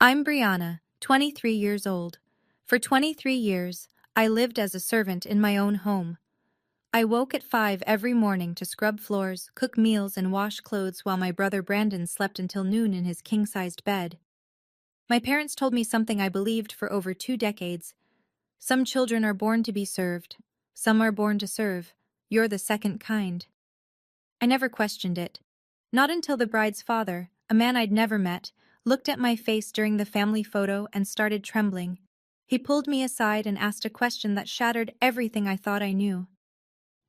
I'm Brianna, 23 years old. For 23 years, I lived as a servant in my own home. I woke at 5 every morning to scrub floors, cook meals, and wash clothes while my brother Brandon slept until noon in his king-sized bed. My parents told me something I believed for over 2 decades. Some children are born to be served. Some are born to serve. You're the second kind. I never questioned it. Not until the bride's father, a man I'd never met, looked at my face during the family photo and started trembling. He pulled me aside and asked a question that shattered everything I thought I knew.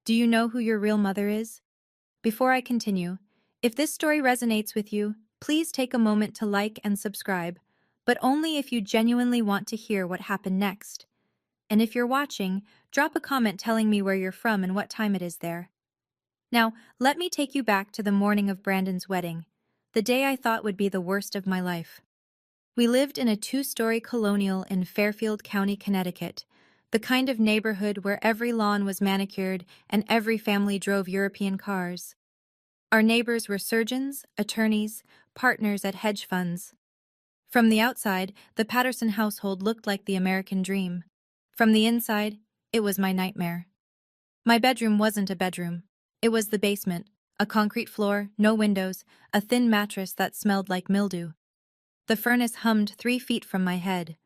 Do you know who your real mother is? Before I continue, if this story resonates with you, please take a moment to like and subscribe, but only if you genuinely want to hear what happened next. And if you're watching, drop a comment telling me where you're from and what time it is there. Now, let me take you back to the morning of Brandon's wedding, the day I thought would be the worst of my life. We lived in a 2-story colonial in Fairfield County, Connecticut, the kind of neighborhood where every lawn was manicured and every family drove European cars. Our neighbors were surgeons, attorneys, partners at hedge funds. From the outside, the Patterson household looked like the American dream. From the inside, it was my nightmare. My bedroom wasn't a bedroom. It was the basement, a concrete floor, no windows, a thin mattress that smelled like mildew. The furnace hummed 3 feet from my head.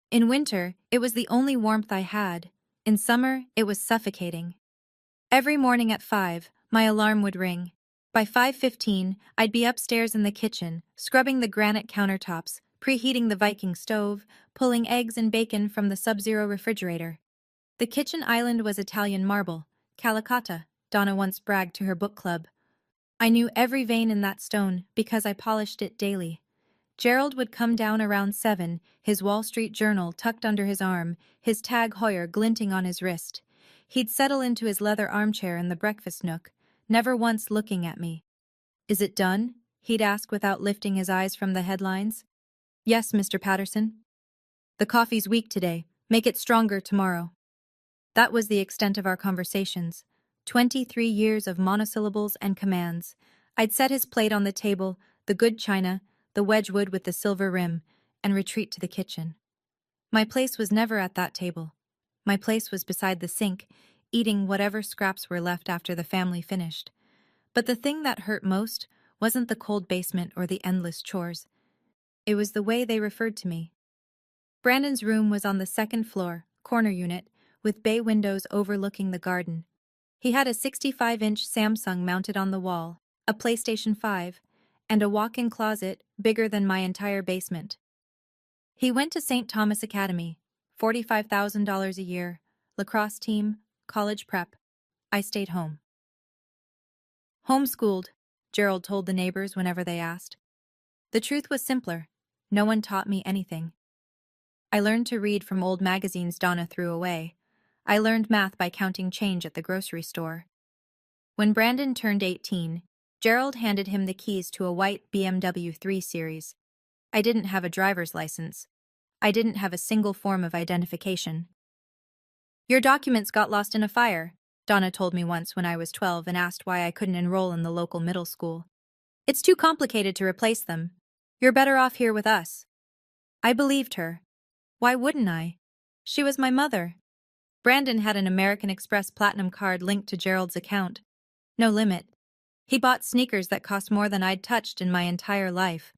In winter, it was the only warmth I had. In summer, it was suffocating. Every morning at 5, my alarm would ring. By 5:15, I'd be upstairs in the kitchen, scrubbing the granite countertops, preheating the Viking stove, pulling eggs and bacon from the sub-zero refrigerator. The kitchen island was Italian marble, Calicotta, Donna once bragged to her book club. I knew every vein in that stone because I polished it daily. Gerald would come down around 7, his Wall Street Journal tucked under his arm, his Tag Heuer glinting on his wrist. He'd settle into his leather armchair in the breakfast nook, never once looking at me. Is it done? He'd ask without lifting his eyes from the headlines. Yes, Mr. Patterson. The coffee's weak today. Make it stronger tomorrow. That was the extent of our conversations. 23 years of monosyllables and commands. I'd set his plate on the table, the good china, the Wedgwood with the silver rim, and retreat to the kitchen. My place was never at that table. My place was beside the sink, eating whatever scraps were left after the family finished. But the thing that hurt most wasn't the cold basement or the endless chores. It was the way they referred to me. Brandon's room was on the 2nd floor, corner unit, with bay windows overlooking the garden. He had a 65-inch Samsung mounted on the wall, a PlayStation 5, and a walk-in closet bigger than my entire basement. He went to St. Thomas Academy, $45,000 a year, lacrosse team, college prep. I stayed home. Homeschooled, Gerald told the neighbors whenever they asked. The truth was simpler. No one taught me anything. I learned to read from old magazines Donna threw away. I learned math by counting change at the grocery store. When Brandon turned 18, Gerald handed him the keys to a white BMW 3 Series. I didn't have a driver's license. I didn't have a single form of identification. Your documents got lost in a fire, Donna told me once when I was 12 and asked why I couldn't enroll in the local middle school. It's too complicated to replace them. You're better off here with us. I believed her. Why wouldn't I? She was my mother. Brandon had an American Express Platinum card linked to Gerald's account. No limit. He bought sneakers that cost more than I'd touched in my entire life.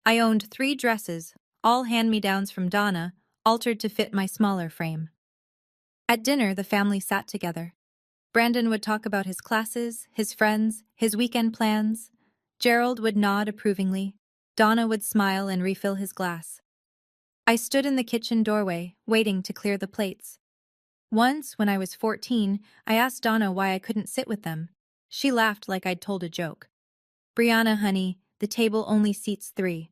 I owned 3 dresses, all hand-me-downs from Donna, altered to fit my smaller frame. At dinner, the family sat together. Brandon would talk about his classes, his friends, his weekend plans. Gerald would nod approvingly. Donna would smile and refill his glass. I stood in the kitchen doorway, waiting to clear the plates. Once, when I was 14, I asked Donna why I couldn't sit with them. She laughed like I'd told a joke. Brianna, honey, the table only seats 3.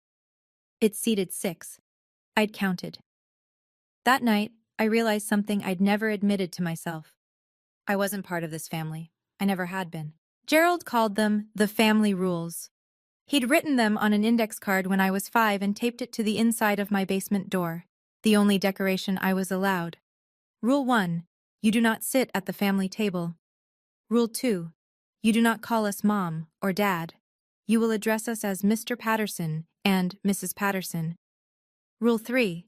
It seated 6. I'd counted. That night, I realized something I'd never admitted to myself. I wasn't part of this family. I never had been. Gerald called them the family rules. He'd written them on an index card when I was 5 and taped it to the inside of my basement door, the only decoration I was allowed. Rule 1. You do not sit at the family table. Rule 2. You do not call us Mom or Dad. You will address us as Mr. Patterson and Mrs. Patterson. Rule 3.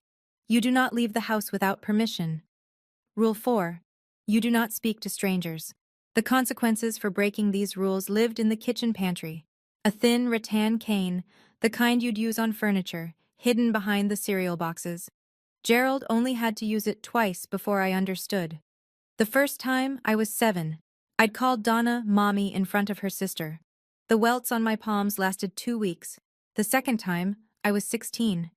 You do not leave the house without permission. Rule 4. You do not speak to strangers. The consequences for breaking these rules lived in the kitchen pantry. A thin rattan cane, the kind you'd use on furniture, hidden behind the cereal boxes. Gerald only had to use it twice before I understood. The first time, I was 7. I'd called Donna Mommy in front of her sister. The welts on my palms lasted 2 weeks. The second time, I was 16.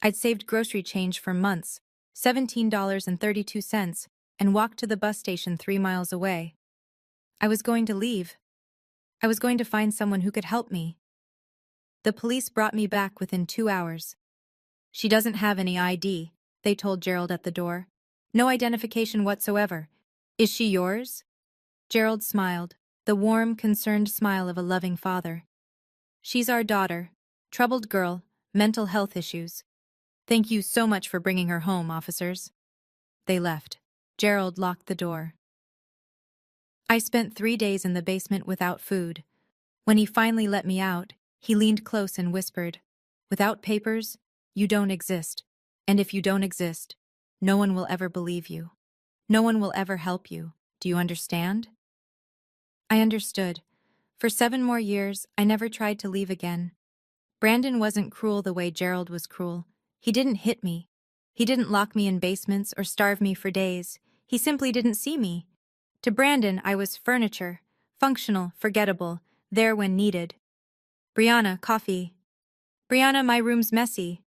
I'd saved grocery change for months, $17.32, and walked to the bus station 3 miles away. I was going to leave. I was going to find someone who could help me. The police brought me back within 2 hours. She doesn't have any ID, they told Gerald at the door. No identification whatsoever. Is she yours? Gerald smiled, the warm, concerned smile of a loving father. She's our daughter. Troubled girl, mental health issues. Thank you so much for bringing her home, officers. They left. Gerald locked the door. I spent 3 days in the basement without food. When he finally let me out, he leaned close and whispered, "Without papers, you don't exist. And if you don't exist, no one will ever believe you. No one will ever help you. Do you understand?" I understood. For 7 more years, I never tried to leave again. Brandon wasn't cruel the way Gerald was cruel. He didn't hit me. He didn't lock me in basements or starve me for days. He simply didn't see me. To Brandon, I was furniture, functional, forgettable, there when needed. "Brianna, coffee. Brianna, my room's messy.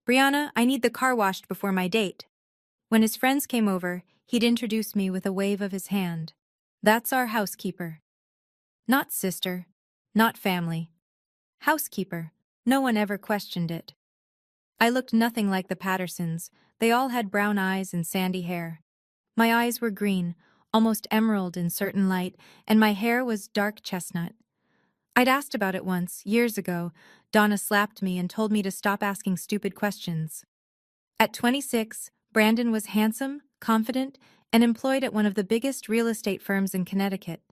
Brianna, I need the car washed before my date." When his friends came over, he'd introduce me with a wave of his hand. "That's our housekeeper." Not sister, not family. Housekeeper. No one ever questioned it. I looked nothing like the Pattersons. They all had brown eyes and sandy hair. My eyes were green, almost emerald in certain light, and my hair was dark chestnut. I'd asked about it once, years ago. Donna slapped me and told me to stop asking stupid questions. At 26, Brandon was handsome, confident, and employed at one of the biggest real estate firms in Connecticut.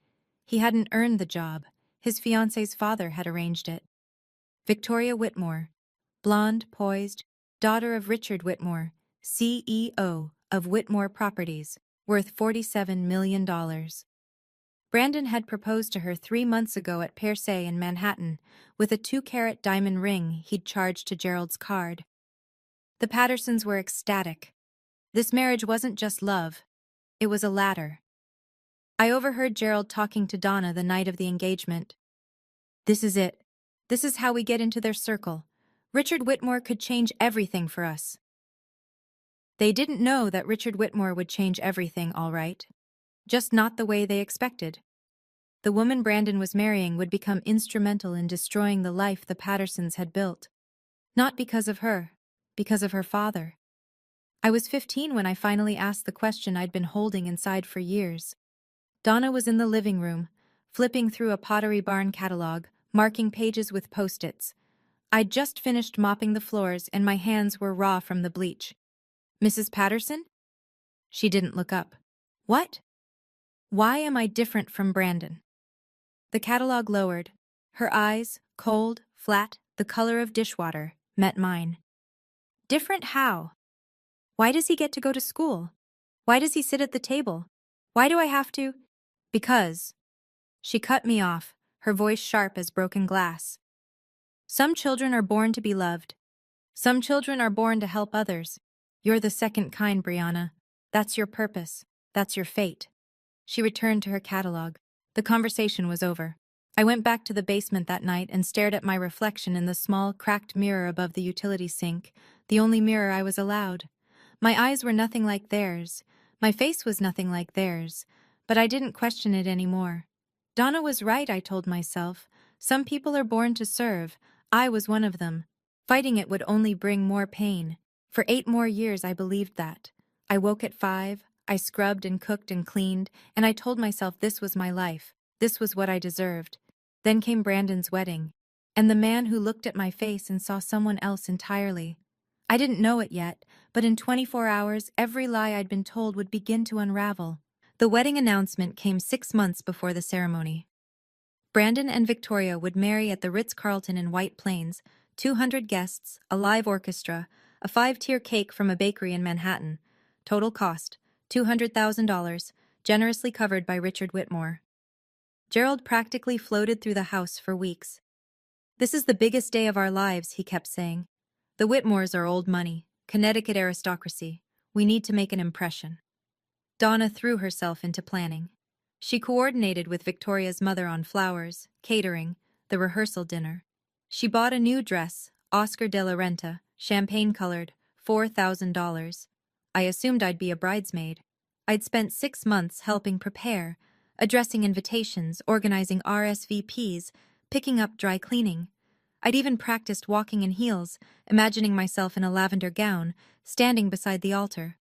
He hadn't earned the job. His fiancé's father had arranged it. Victoria Whitmore, blonde, poised, daughter of Richard Whitmore, CEO of Whitmore Properties, worth $47 million. Brandon had proposed to her 3 months ago at Pear Se in Manhattan, with a 2-carat diamond ring he'd charged to Gerald's card. The Pattersons were ecstatic. This marriage wasn't just love. It was a ladder. I overheard Gerald talking to Donna the night of the engagement. "This is it. This is how we get into their circle. Richard Whitmore could change everything for us." They didn't know that Richard Whitmore would change everything, all right. Just not the way they expected. The woman Brandon was marrying would become instrumental in destroying the life the Pattersons had built. Not because of her, because of her father. I was 15 when I finally asked the question I'd been holding inside for years. Donna was in the living room, flipping through a Pottery Barn catalog, marking pages with Post-its. I'd just finished mopping the floors and my hands were raw from the bleach. "Mrs. Patterson?" She didn't look up. "What? Why am I different from Brandon?" The catalog lowered. Her eyes, cold, flat, the color of dishwater, met mine. "Different how? Why does he get to go to school? Why does he sit at the table? Why do I have to—" "Because." She cut me off, her voice sharp as broken glass. "Some children are born to be loved. Some children are born to help others. You're the second kind, Brianna. That's your purpose. That's your fate." She returned to her catalog. The conversation was over. I went back to the basement that night and stared at my reflection in the small, cracked mirror above the utility sink, the only mirror I was allowed. My eyes were nothing like theirs. My face was nothing like theirs. But I didn't question it anymore. Donna was right, I told myself. Some people are born to serve. I was one of them. Fighting it would only bring more pain. For 8 more years I believed that. I woke at 5, I scrubbed and cooked and cleaned, and I told myself this was my life. This was what I deserved. Then came Brandon's wedding, and the man who looked at my face and saw someone else entirely. I didn't know it yet, but in 24 hours every lie I'd been told would begin to unravel. The wedding announcement came 6 months before the ceremony. Brandon and Victoria would marry at the Ritz-Carlton in White Plains, 200 guests, a live orchestra, a 5-tier cake from a bakery in Manhattan. Total cost, $200,000, generously covered by Richard Whitmore. Gerald practically floated through the house for weeks. "This is the biggest day of our lives," he kept saying. "The Whitmores are old money, Connecticut aristocracy. We need to make an impression." Donna threw herself into planning. She coordinated with Victoria's mother on flowers, catering, the rehearsal dinner. She bought a new dress, Oscar de la Renta, champagne-colored, $4,000. I assumed I'd be a bridesmaid. I'd spent 6 months helping prepare, addressing invitations, organizing RSVPs, picking up dry cleaning. I'd even practiced walking in heels, imagining myself in a lavender gown, standing beside the altar.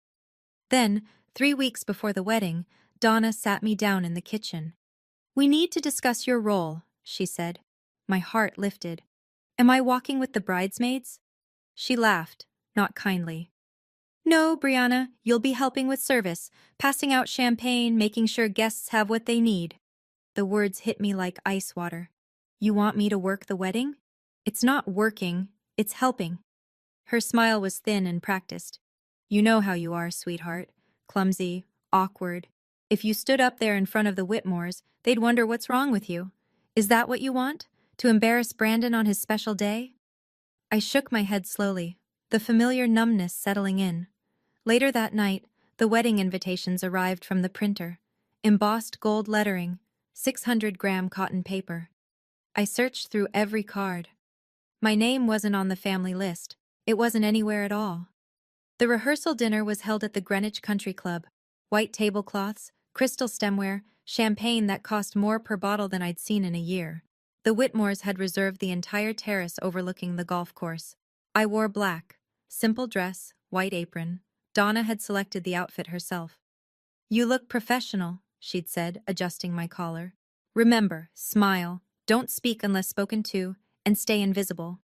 Then, 3 weeks before the wedding, Donna sat me down in the kitchen. "We need to discuss your role," she said. My heart lifted. "Am I walking with the bridesmaids?" She laughed, not kindly. "No, Brianna, you'll be helping with service, passing out champagne, making sure guests have what they need." The words hit me like ice water. "You want me to work the wedding?" "It's not working, it's helping." Her smile was thin and practiced. "You know how you are, sweetheart. Clumsy, awkward. If you stood up there in front of the Whitmores, they'd wonder what's wrong with you. Is that what you want? To embarrass Brandon on his special day?" I shook my head slowly, the familiar numbness settling in. Later that night, the wedding invitations arrived from the printer. Embossed gold lettering, 600-gram cotton paper. I searched through every card. My name wasn't on the family list. It wasn't anywhere at all. The rehearsal dinner was held at the Greenwich Country Club. White tablecloths, crystal stemware, champagne that cost more per bottle than I'd seen in a year. The Whitmores had reserved the entire terrace overlooking the golf course. I wore black, simple dress, white apron. Donna had selected the outfit herself. "You look professional," she'd said, adjusting my collar. "Remember, smile, don't speak unless spoken to, and stay invisible."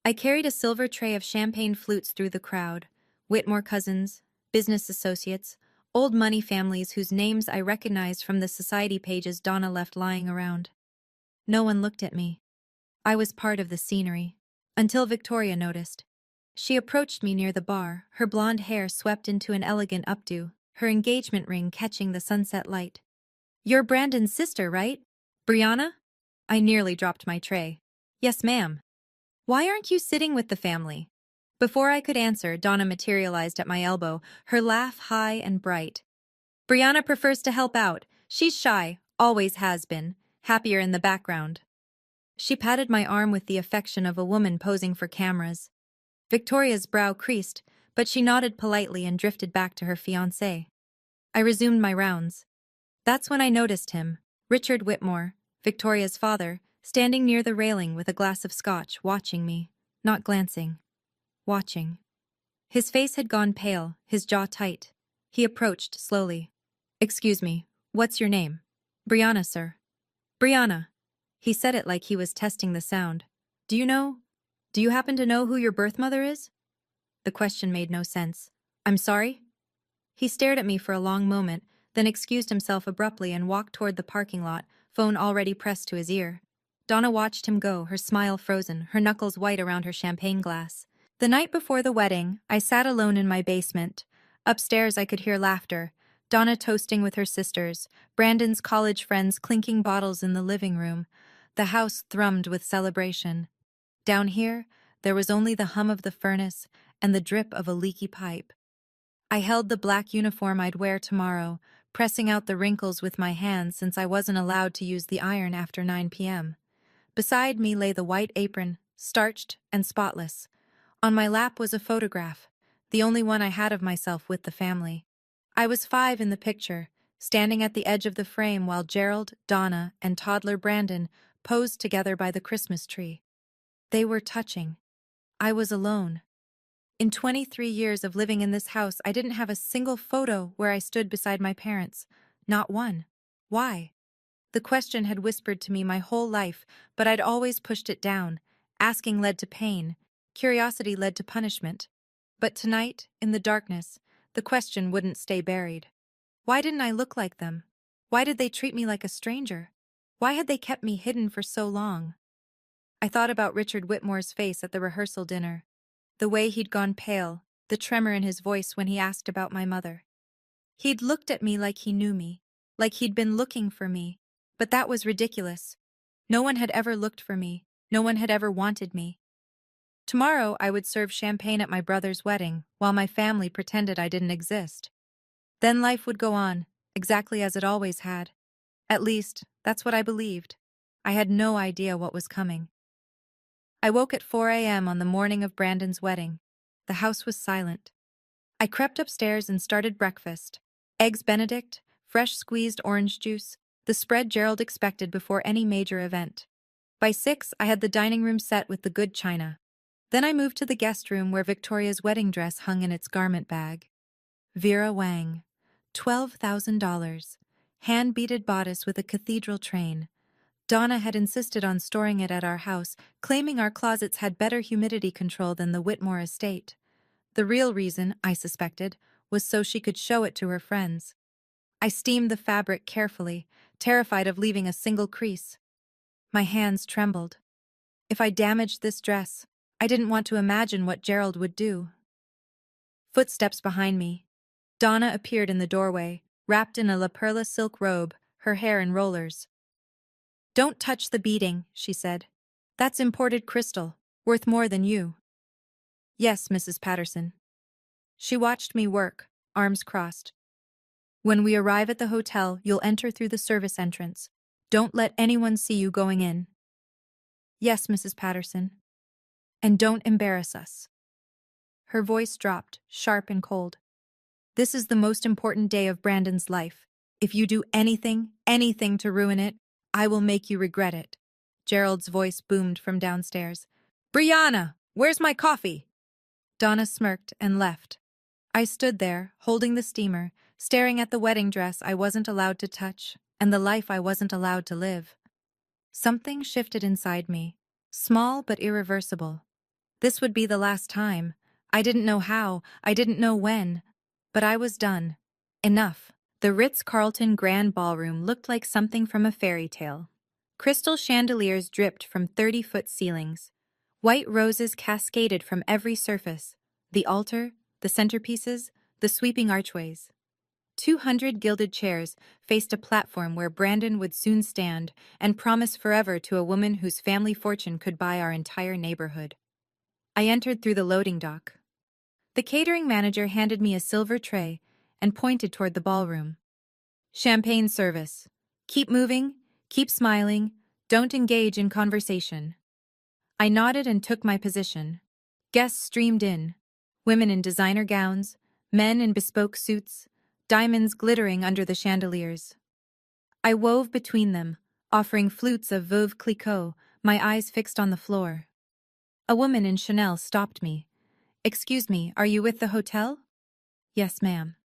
I carried a silver tray of champagne flutes through the crowd. Whitmore cousins, business associates, old money families whose names I recognized from the society pages Donna left lying around. No one looked at me. I was part of the scenery. Until Victoria noticed. She approached me near the bar, her blonde hair swept into an elegant updo, her engagement ring catching the sunset light. "You're Brandon's sister, right? Brianna?" I nearly dropped my tray. "Yes, ma'am." "Why aren't you sitting with the family?" Before I could answer, Donna materialized at my elbow, her laugh high and bright. "Brianna prefers to help out. She's shy, always has been, happier in the background." She patted my arm with the affection of a woman posing for cameras. Victoria's brow creased, but she nodded politely and drifted back to her fiancé. I resumed my rounds. That's when I noticed him, Richard Whitmore, Victoria's father, standing near the railing with a glass of scotch, watching me, not glancing. Watching. His face had gone pale, his jaw tight. He approached slowly. "Excuse me, what's your name?" "Brianna, sir." "Brianna." He said it like he was testing the sound. Do you happen to know who your birth mother is?" The question made no sense. "I'm sorry?" He stared at me for a long moment, then excused himself abruptly and walked toward the parking lot, phone already pressed to his ear. Donna watched him go, her smile frozen, her knuckles white around her champagne glass. The night before the wedding, I sat alone in my basement. Upstairs I could hear laughter, Donna toasting with her sisters, Brandon's college friends clinking bottles in the living room. The house thrummed with celebration. Down here, there was only the hum of the furnace and the drip of a leaky pipe. I held the black uniform I'd wear tomorrow, pressing out the wrinkles with my hands since I wasn't allowed to use the iron after 9 p.m. Beside me lay the white apron, starched and spotless. On my lap was a photograph, the only one I had of myself with the family. I was 5 in the picture, standing at the edge of the frame while Gerald, Donna, and toddler Brandon posed together by the Christmas tree. They were touching. I was alone. In 23 years of living in this house, I didn't have a single photo where I stood beside my parents. Not one. Why? The question had whispered to me my whole life, but I'd always pushed it down. Asking led to pain. Curiosity led to punishment. But tonight, in the darkness, the question wouldn't stay buried. Why didn't I look like them? Why did they treat me like a stranger? Why had they kept me hidden for so long? I thought about Richard Whitmore's face at the rehearsal dinner. The way he'd gone pale, the tremor in his voice when he asked about my mother. He'd looked at me like he knew me, like he'd been looking for me. But that was ridiculous. No one had ever looked for me. No one had ever wanted me. Tomorrow I would serve champagne at my brother's wedding, while my family pretended I didn't exist. Then life would go on, exactly as it always had. At least, that's what I believed. I had no idea what was coming. I woke at 4 a.m. on the morning of Brandon's wedding. The house was silent. I crept upstairs and started breakfast. Eggs Benedict, fresh squeezed orange juice, the spread Gerald expected before any major event. By 6, I had the dining room set with the good china. Then I moved to the guest room where Victoria's wedding dress hung in its garment bag. Vera Wang. $12,000. Hand-beaded bodice with a cathedral train. Donna had insisted on storing it at our house, claiming our closets had better humidity control than the Whitmore estate. The real reason, I suspected, was so she could show it to her friends. I steamed the fabric carefully, terrified of leaving a single crease. My hands trembled. If I damaged this dress, I didn't want to imagine what Gerald would do. Footsteps behind me. Donna appeared in the doorway, wrapped in a La Perla silk robe, her hair in rollers. "Don't touch the beading," she said. "That's imported crystal, worth more than you." "Yes, Mrs. Patterson." She watched me work, arms crossed. "When we arrive at the hotel, you'll enter through the service entrance. Don't let anyone see you going in." "Yes, Mrs. Patterson." "And don't embarrass us." Her voice dropped, sharp and cold. "This is the most important day of Brandon's life. If you do anything to ruin it, I will make you regret it." Gerald's voice boomed from downstairs. "Brianna, where's my coffee?" Donna smirked and left. I stood there, holding the steamer, staring at the wedding dress I wasn't allowed to touch, and the life I wasn't allowed to live. Something shifted inside me, small but irreversible. This would be the last time. I didn't know how, I didn't know when, but I was done. Enough. The Ritz-Carlton Grand Ballroom looked like something from a fairy tale. Crystal chandeliers dripped from 30-foot ceilings. White roses cascaded from every surface: the altar, the centerpieces, the sweeping archways. 200 gilded chairs faced a platform where Brandon would soon stand and promise forever to a woman whose family fortune could buy our entire neighborhood. I entered through the loading dock. The catering manager handed me a silver tray and pointed toward the ballroom. "Champagne service. Keep moving, keep smiling, don't engage in conversation." I nodded and took my position. Guests streamed in. Women in designer gowns, men in bespoke suits, diamonds glittering under the chandeliers. I wove between them, offering flutes of Veuve Clicquot, my eyes fixed on the floor. A woman in Chanel stopped me. "Excuse me, are you with the hotel?" "Yes, ma'am."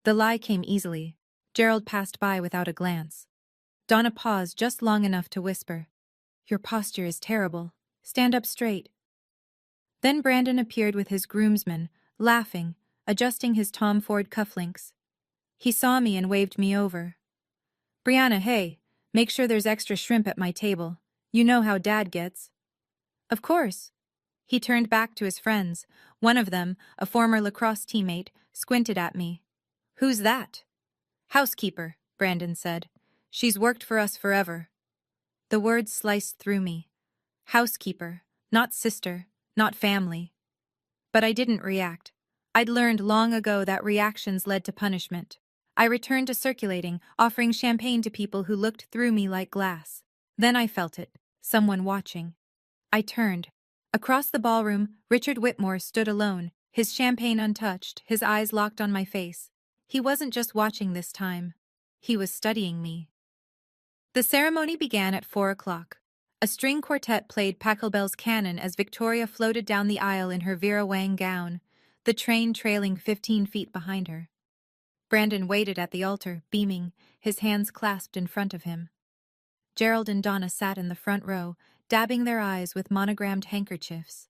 The lie came easily. Gerald passed by without a glance. Donna paused just long enough to whisper, "Your posture is terrible. Stand up straight." Then Brandon appeared with his groomsmen, laughing, adjusting his Tom Ford cufflinks. He saw me and waved me over. "Brianna, hey, make sure there's extra shrimp at my table. You know how Dad gets." "Of course." He turned back to his friends. One of them, a former lacrosse teammate, squinted at me. "Who's that?" "Housekeeper," Brandon said. "She's worked for us forever." The words sliced through me. Housekeeper, not sister, not family. But I didn't react. I'd learned long ago that reactions led to punishment. I returned to circulating, offering champagne to people who looked through me like glass. Then I felt it, someone watching. I turned. Across the ballroom, Richard Whitmore stood alone, his champagne untouched, his eyes locked on my face. He wasn't just watching this time. He was studying me. The ceremony began at 4 o'clock. A string quartet played Pachelbel's Canon as Victoria floated down the aisle in her Vera Wang gown, the train trailing 15 feet behind her. Brandon waited at the altar, beaming, his hands clasped in front of him. Gerald and Donna sat in the front row, dabbing their eyes with monogrammed handkerchiefs.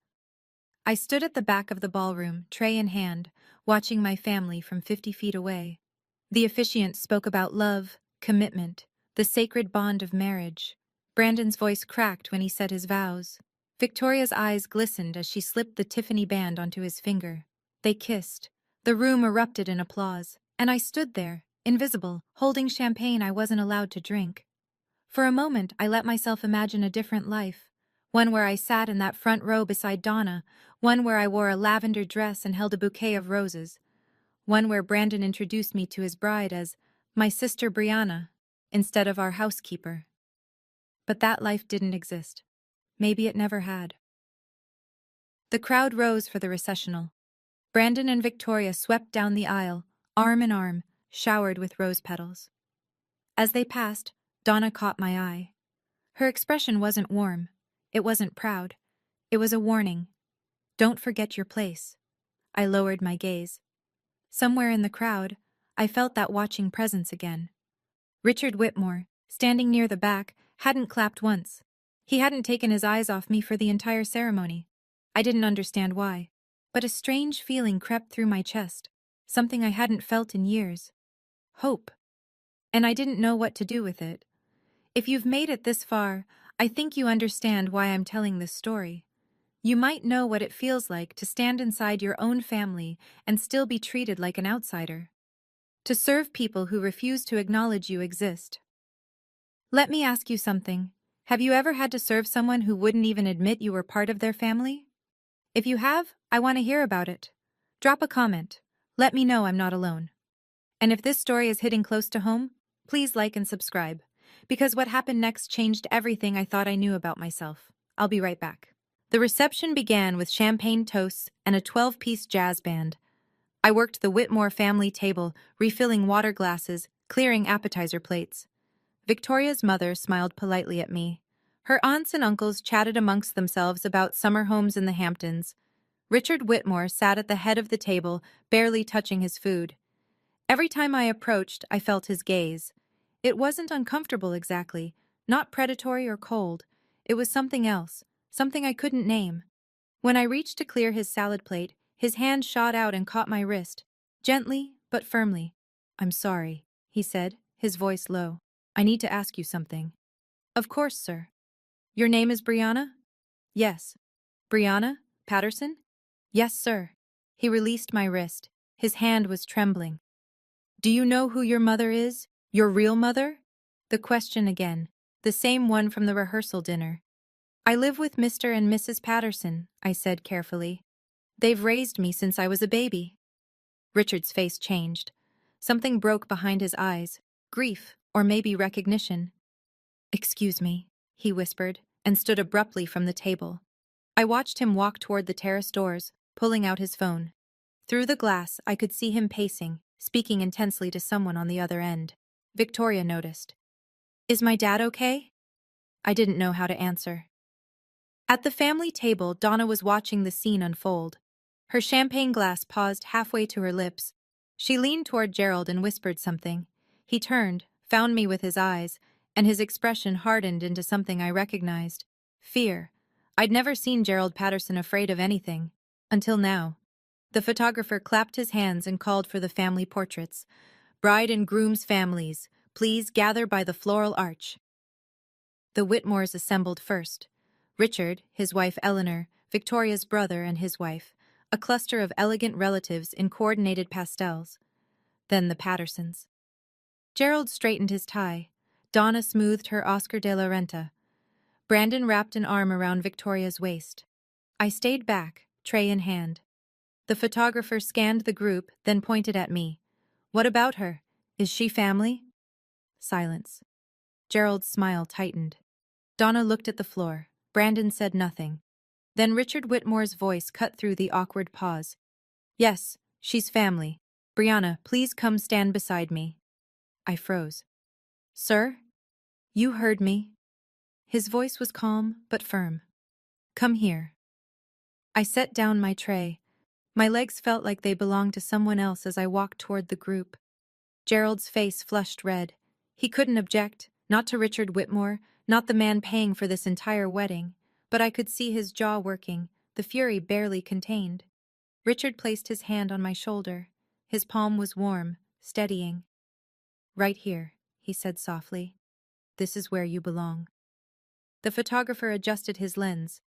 I stood at the back of the ballroom, tray in hand, watching my family from 50 feet away. The officiant spoke about love, commitment, the sacred bond of marriage. Brandon's voice cracked when he said his vows. Victoria's eyes glistened as she slipped the Tiffany band onto his finger. They kissed. The room erupted in applause, and I stood there, invisible, holding champagne I wasn't allowed to drink. For a moment, I let myself imagine a different life, one where I sat in that front row beside Donna, one where I wore a lavender dress and held a bouquet of roses, one where Brandon introduced me to his bride as my sister Brianna instead of our housekeeper. But that life didn't exist. Maybe it never had. The crowd rose for the recessional. Brandon and Victoria swept down the aisle, arm in arm, showered with rose petals. As they passed, Donna caught my eye. Her expression wasn't warm. It wasn't proud. It was a warning. Don't forget your place. I lowered my gaze. Somewhere in the crowd, I felt that watching presence again. Richard Whitmore, standing near the back, hadn't clapped once. He hadn't taken his eyes off me for the entire ceremony. I didn't understand why, but a strange feeling crept through my chest, something I hadn't felt in years. Hope. And I didn't know what to do with it. If you've made it this far, I think you understand why I'm telling this story. You might know what it feels like to stand inside your own family and still be treated like an outsider. To serve people who refuse to acknowledge you exist. Let me ask you something. Have you ever had to serve someone who wouldn't even admit you were part of their family? If you have, I want to hear about it. Drop a comment. Let me know I'm not alone. And if this story is hitting close to home, please like and subscribe. Because what happened next changed everything I thought I knew about myself. I'll be right back. The reception began with champagne toasts and a 12-piece jazz band. I worked the Whitmore family table, refilling water glasses, clearing appetizer plates. Victoria's mother smiled politely at me. Her aunts and uncles chatted amongst themselves about summer homes in the Hamptons. Richard Whitmore sat at the head of the table, barely touching his food. Every time I approached, I felt his gaze. It wasn't uncomfortable exactly, not predatory or cold. It was something else, something I couldn't name. When I reached to clear his salad plate, his hand shot out and caught my wrist, gently but firmly. "I'm sorry," he said, his voice low. "I need to ask you something." "Of course, sir." "Your name is Brianna?" "Yes." "Brianna Patterson?" "Yes, sir." He released my wrist. His hand was trembling. "Do you know who your mother is? Your real mother?" The question again, the same one from the rehearsal dinner. "I live with Mr. and Mrs. Patterson," I said carefully. "They've raised me since I was a baby." Richard's face changed. Something broke behind his eyes, grief, or maybe recognition. "Excuse me," he whispered, and stood abruptly from the table. I watched him walk toward the terrace doors, pulling out his phone. Through the glass, I could see him pacing, speaking intensely to someone on the other end. Victoria noticed. "Is my dad okay?" I didn't know how to answer. At the family table, Donna was watching the scene unfold. Her champagne glass paused halfway to her lips. She leaned toward Gerald and whispered something. He turned, found me with his eyes, and his expression hardened into something I recognized. Fear. I'd never seen Gerald Patterson afraid of anything. Until now. The photographer clapped his hands and called for the family portraits. "Bride and groom's families, please gather by the floral arch." The Whitmores assembled first. Richard, his wife Eleanor, Victoria's brother and his wife, a cluster of elegant relatives in coordinated pastels. Then the Pattersons. Gerald straightened his tie. Donna smoothed her Oscar de la Renta. Brandon wrapped an arm around Victoria's waist. I stayed back, tray in hand. The photographer scanned the group, then pointed at me. "What about her? Is she family?" Silence. Gerald's smile tightened. Donna looked at the floor. Brandon said nothing. Then Richard Whitmore's voice cut through the awkward pause. "Yes, she's family. Brianna, please come stand beside me." I froze. "Sir?" "You heard me." His voice was calm but firm. "Come here." I set down my tray. My legs felt like they belonged to someone else as I walked toward the group. Gerald's face flushed red. He couldn't object, not to Richard Whitmore, not the man paying for this entire wedding, but I could see his jaw working, the fury barely contained. Richard placed his hand on my shoulder. His palm was warm, steadying. "Right here," he said softly. "This is where you belong." The photographer adjusted his lens.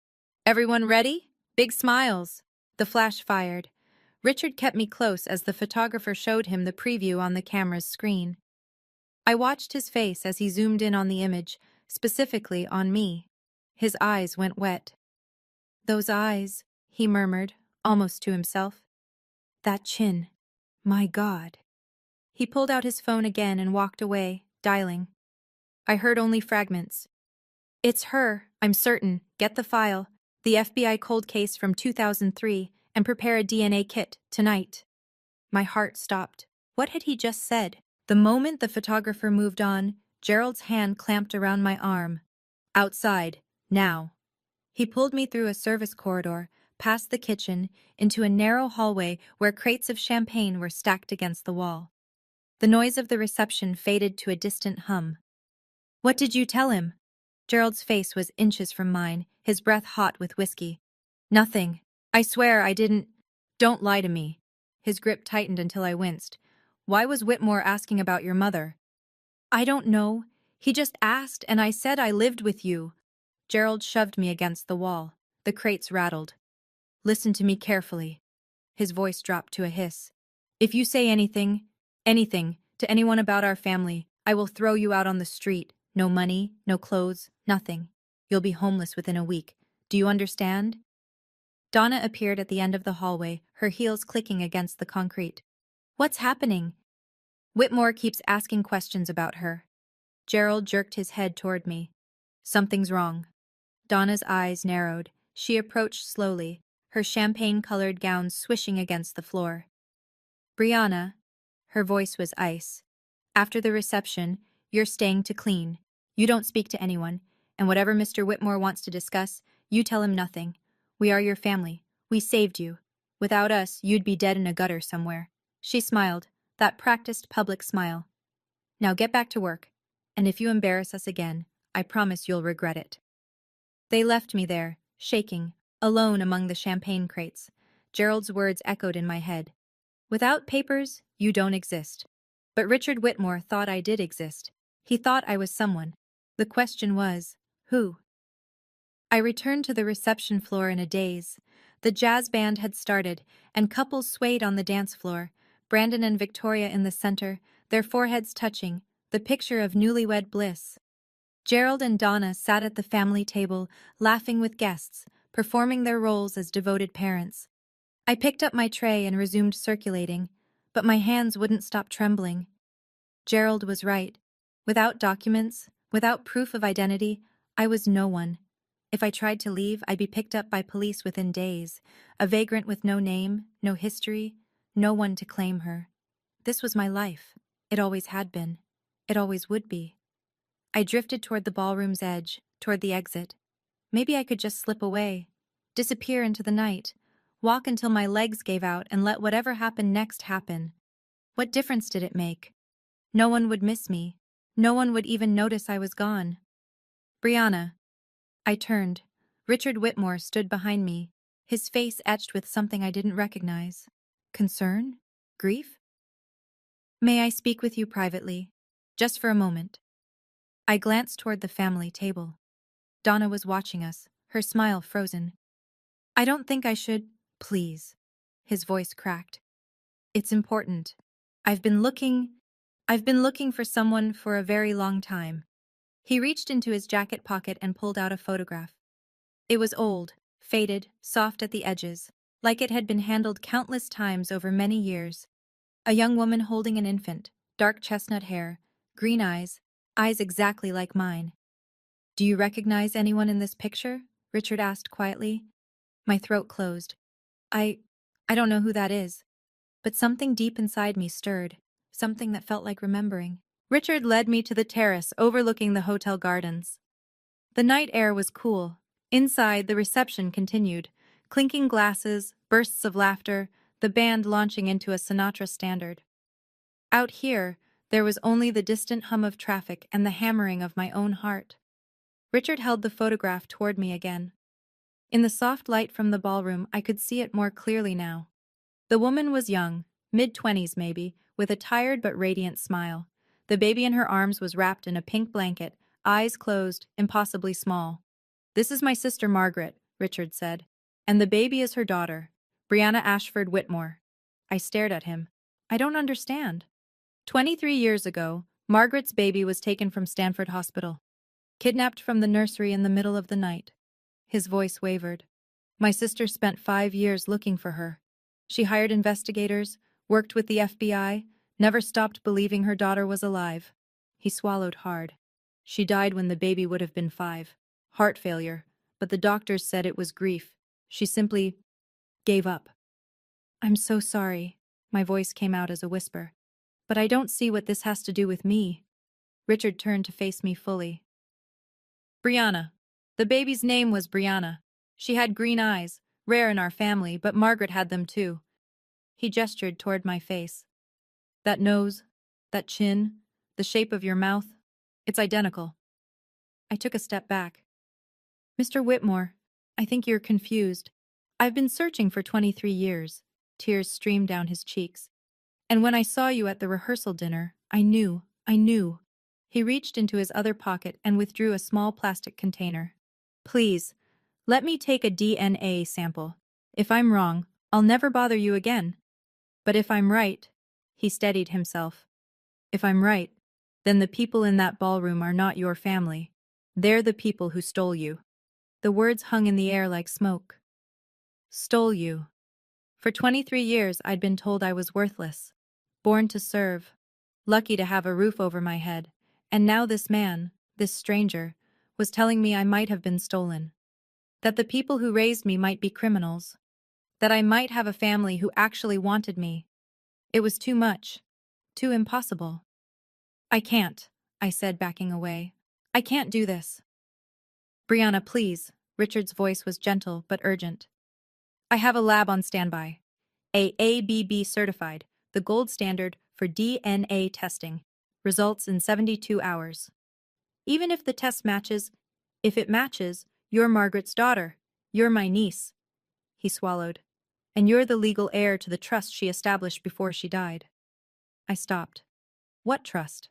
Everyone ready? Big smiles. The flash fired. Richard kept me close as the photographer showed him the preview on the camera's screen. I watched his face as he zoomed in on the image, specifically on me. His eyes went wet. Those eyes, he murmured, almost to himself. That chin. My God. He pulled out his phone again and walked away, dialing. I heard only fragments. It's her, I'm certain. Get the file, the FBI cold case from 2003, and prepare a DNA kit, tonight. My heart stopped. What had he just said? The moment the photographer moved on, Gerald's hand clamped around my arm. Outside, now. He pulled me through a service corridor, past the kitchen, into a narrow hallway where crates of champagne were stacked against the wall. The noise of the reception faded to a distant hum. What did you tell him? Gerald's face was inches from mine, his breath hot with whiskey. Nothing. I swear I didn't. Don't lie to me. His grip tightened until I winced. Why was Whitmore asking about your mother? I don't know. He just asked, and I said I lived with you. Gerald shoved me against the wall. The crates rattled. Listen to me carefully. His voice dropped to a hiss. If you say anything, to anyone about our family, I will throw you out on the street. No money, no clothes, nothing. You'll be homeless within a week. Do you understand? Donna appeared at the end of the hallway, her heels clicking against the concrete. What's happening? Whitmore keeps asking questions about her. Gerald jerked his head toward me. Something's wrong. Donna's eyes narrowed. She approached slowly, her champagne-colored gown swishing against the floor. Brianna, her voice was ice. After the reception, you're staying to clean. You don't speak to anyone, and whatever Mr. Whitmore wants to discuss, you tell him nothing. We are your family. We saved you. Without us, you'd be dead in a gutter somewhere. She smiled, that practiced public smile. Now get back to work, and if you embarrass us again, I promise you'll regret it. They left me there, shaking, alone among the champagne crates. Gerald's words echoed in my head. Without papers, you don't exist. But Richard Whitmore thought I did exist. He thought I was someone. The question was, who? I returned to the reception floor in a daze. The jazz band had started, and couples swayed on the dance floor, Brandon and Victoria in the center, their foreheads touching, the picture of newlywed bliss. Gerald and Donna sat at the family table, laughing with guests, performing their roles as devoted parents. I picked up my tray and resumed circulating, but my hands wouldn't stop trembling. Gerald was right. Without documents, without proof of identity, I was no one. If I tried to leave, I'd be picked up by police within days, a vagrant with no name, no history, no one to claim her. This was my life. It always had been. It always would be. I drifted toward the ballroom's edge, toward the exit. Maybe I could just slip away, disappear into the night, walk until my legs gave out and let whatever happened next happen. What difference did it make? No one would miss me. No one would even notice I was gone. Brianna. I turned. Richard Whitmore stood behind me, his face etched with something I didn't recognize. Concern? Grief? May I speak with you privately? Just for a moment. I glanced toward the family table. Donna was watching us, her smile frozen. I don't think I should, please. His voice cracked. It's important. I've been looking for someone for a very long time. He reached into his jacket pocket and pulled out a photograph. It was old, faded, soft at the edges, like it had been handled countless times over many years. A young woman holding an infant, dark chestnut hair, green eyes exactly like mine. Do you recognize anyone in this picture? Richard asked quietly. My throat closed. I don't know who that is. But something deep inside me stirred, something that felt like remembering. Richard led me to the terrace overlooking the hotel gardens. The night air was cool. Inside, the reception continued. Clinking glasses, bursts of laughter, the band launching into a Sinatra standard. Out here, there was only the distant hum of traffic and the hammering of my own heart. Richard held the photograph toward me again. In the soft light from the ballroom, I could see it more clearly now. The woman was young, mid-20s maybe, with a tired but radiant smile. The baby in her arms was wrapped in a pink blanket, eyes closed, impossibly small. This is my sister Margaret, Richard said. And the baby is her daughter, Brianna Ashford Whitmore. I stared at him. I don't understand. 23 years ago, Margaret's baby was taken from Stanford Hospital, kidnapped from the nursery in the middle of the night. His voice wavered. My sister spent 5 years looking for her. She hired investigators, worked with the FBI, never stopped believing her daughter was alive. He swallowed hard. She died when the baby would have been 5. Heart failure, but the doctors said it was grief. She simply gave up. I'm so sorry. My voice came out as a whisper. But I don't see what this has to do with me. Richard turned to face me fully. Brianna. The baby's name was Brianna. She had green eyes, rare in our family, but Margaret had them too. He gestured toward my face. That nose, that chin, the shape of your mouth, it's identical. I took a step back. Mr. Whitmore, I think you're confused. I've been searching for 23 years. Tears streamed down his cheeks. And when I saw you at the rehearsal dinner, I knew. He reached into his other pocket and withdrew a small plastic container. Please, let me take a DNA sample. If I'm wrong, I'll never bother you again. But if I'm right, he steadied himself. If I'm right, then the people in that ballroom are not your family. They're the people who stole you. The words hung in the air like smoke. Stole you. For 23 years I'd been told I was worthless. Born to serve. Lucky to have a roof over my head. And now this man, this stranger, was telling me I might have been stolen. That the people who raised me might be criminals. That I might have a family who actually wanted me. It was too much. Too impossible. I can't, I said, backing away. I can't do this. Brianna, please. Richard's voice was gentle but urgent. I have a lab on standby. ABB certified, the gold standard for DNA testing. Results in 72 hours. Even if the test matches, if it matches, you're Margaret's daughter. You're my niece. He swallowed. And you're the legal heir to the trust she established before she died. I stopped. What trust?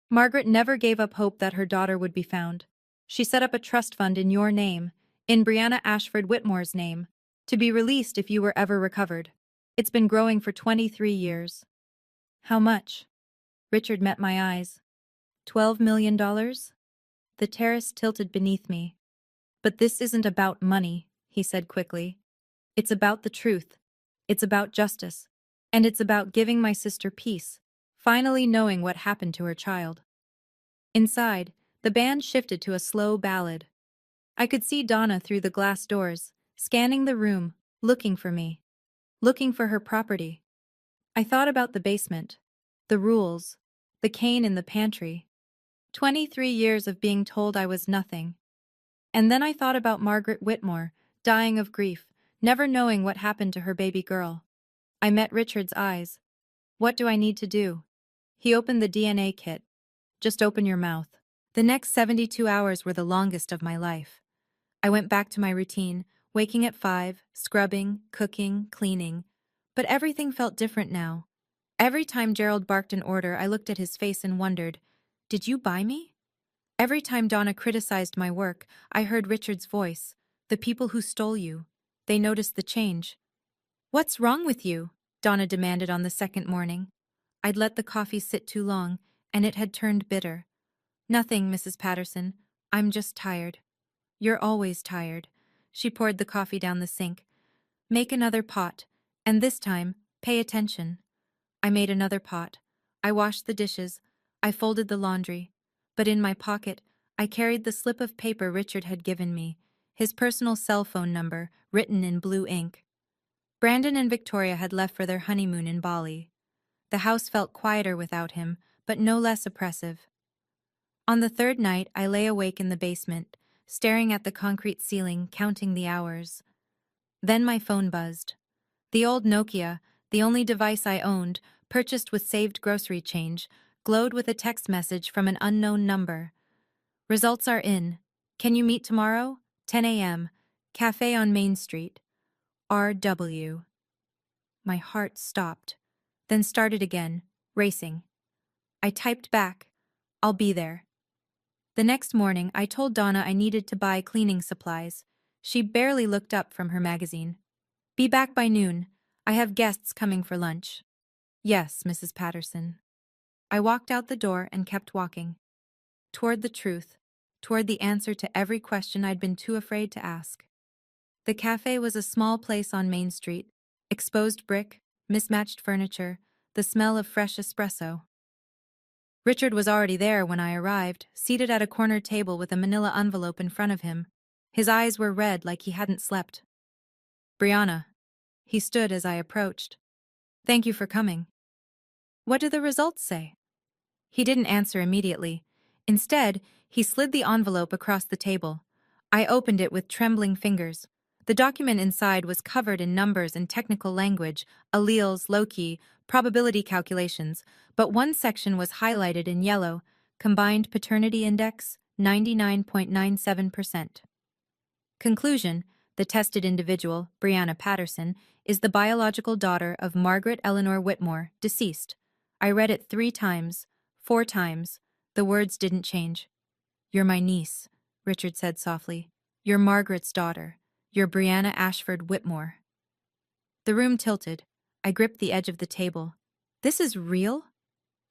Margaret never gave up hope that her daughter would be found. She set up a trust fund in your name, in Brianna Ashford Whitmore's name, to be released if you were ever recovered. It's been growing for 23 years. How much? Richard met my eyes. $12 million? The terrace tilted beneath me. But this isn't about money, he said quickly. It's about the truth. It's about justice. And it's about giving my sister peace, finally knowing what happened to her child. Inside, the band shifted to a slow ballad. I could see Donna through the glass doors, scanning the room, looking for me. Looking for her property. I thought about the basement, the rules, the cane in the pantry. 23 years of being told I was nothing. And then I thought about Margaret Whitmore, dying of grief, never knowing what happened to her baby girl. I met Richard's eyes. What do I need to do? He opened the DNA kit. Just open your mouth. The next 72 hours were the longest of my life. I went back to my routine, waking at 5, scrubbing, cooking, cleaning. But everything felt different now. Every time Gerald barked an order, I looked at his face and wondered, did you buy me? Every time Donna criticized my work, I heard Richard's voice. The people who stole you. They noticed the change. What's wrong with you? Donna demanded on the second morning. I'd let the coffee sit too long, and it had turned bitter. Nothing, Mrs. Patterson. I'm just tired. You're always tired. She poured the coffee down the sink. Make another pot, and this time, pay attention. I made another pot. I washed the dishes. I folded the laundry. But in my pocket, I carried the slip of paper Richard had given me, his personal cell phone number, written in blue ink. Brandon and Victoria had left for their honeymoon in Bali. The house felt quieter without him, but no less oppressive. On the third night, I lay awake in the basement, staring at the concrete ceiling, counting the hours. Then my phone buzzed. The old Nokia, the only device I owned, purchased with saved grocery change, glowed with a text message from an unknown number. Results are in. Can you meet tomorrow? 10 a.m. Cafe on Main Street. R.W. My heart stopped, then started again, racing. I typed back, I'll be there. The next morning, I told Donna I needed to buy cleaning supplies. She barely looked up from her magazine. "Be back by noon. I have guests coming for lunch." "Yes, Mrs. Patterson." I walked out the door and kept walking. Toward the truth. Toward the answer to every question I'd been too afraid to ask. The cafe was a small place on Main Street. Exposed brick, mismatched furniture, the smell of fresh espresso. Richard was already there when I arrived, seated at a corner table with a manila envelope in front of him. His eyes were red like he hadn't slept. "Brianna." He stood as I approached. "Thank you for coming." "What do the results say?" He didn't answer immediately. Instead, he slid the envelope across the table. I opened it with trembling fingers. The document inside was covered in numbers and technical language, alleles, loci, probability calculations, but one section was highlighted in yellow: combined paternity index, 99.97%. Conclusion: the tested individual, Brianna Patterson, is the biological daughter of Margaret Eleanor Whitmore, deceased. I read it 3 times, 4 times. The words didn't change. "You're my niece," Richard said softly. "You're Margaret's daughter. You're Brianna Ashford Whitmore." The room tilted. I gripped the edge of the table. "This is real?"